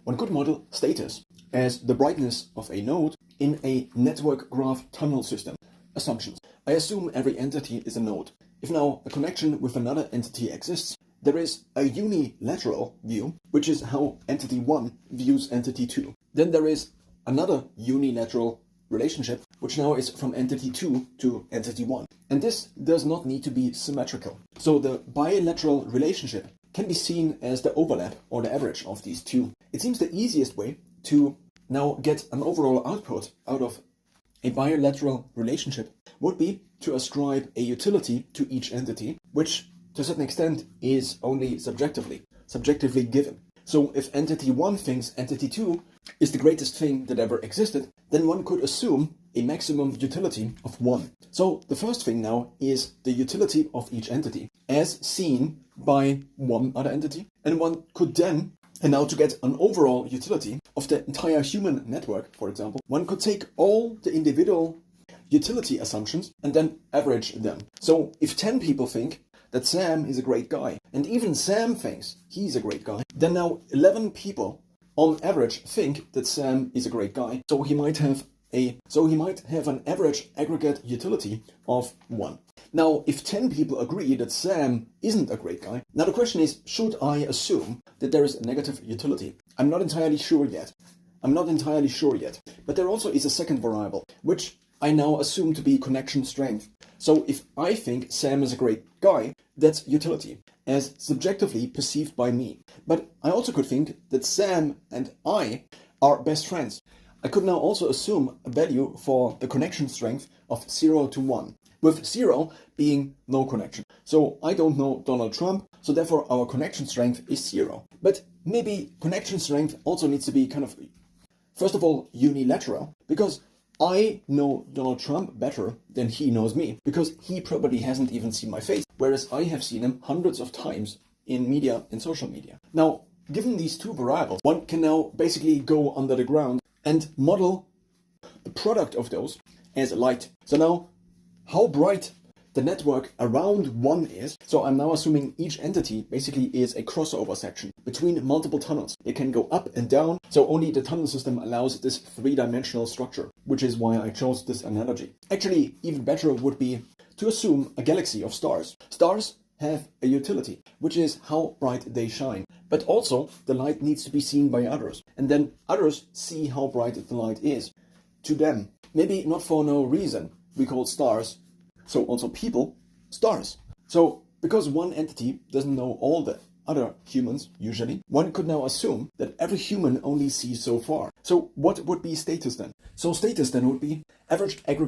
One could model status as the brightness of a node in a network graph tunnel system. Assumptions. I assume every entity is a node. If now a connection with another entity exists, there is a unilateral view, which is how entity 1 views entity 2. Then there is another unilateral relationship, which now is from entity 2 to entity 1. And this does not need to be symmetrical. So the bilateral relationship can be seen as the overlap or the average of these two. It seems the easiest way to now get an overall output out of a bilateral relationship would be to ascribe a utility to each entity, which to a certain extent is only subjectively given. So if entity 1 thinks entity 2 is the greatest thing that ever existed, then one could assume a maximum utility of 1. So the first thing now is the utility of each entity as seen by one other entity. And one could then, and now to get an overall utility of the entire human network, for example, one could take all the individual utility assumptions and then average them. So if 10 people think that Sam is a great guy, and even Sam thinks he's a great guy, then now 11 people on average think that Sam is a great guy. So he might have an average aggregate utility of 1. Now, if 10 people agree that Sam isn't a great guy, now the question is, should I assume that there is a negative utility? I'm not entirely sure yet. But there also is a second variable, which I now assume to be connection strength. So if I think Sam is a great guy, that's utility, as subjectively perceived by me. But I also could think that Sam and I are best friends. I could now also assume a value for the connection strength of 0 to 1, with 0 being no connection. So I don't know Donald Trump, so therefore our connection strength is 0. But maybe connection strength also needs to be kind of, first of all, unilateral, because I know Donald Trump better than he knows me, because he probably hasn't even seen my face, whereas I have seen him hundreds of times in media, in social media. Now, given these two variables, one can now basically go under the ground and model the product of those as light. So now, how bright the network around one is. So I'm now assuming each entity basically is a crossover section between multiple tunnels. It can go up and down, so only the tunnel system allows this three-dimensional structure, which is why I chose this analogy. Actually, even better would be to assume a galaxy of stars. Stars have a utility, which is how bright they shine. But also, the light needs to be seen by others. And then others see how bright the light is to them. Maybe not for no reason. We call stars, so also people, stars. So, because one entity doesn't know all the other humans, usually, one could now assume that every human only sees so far. So what would be status then? So status then would be average aggregate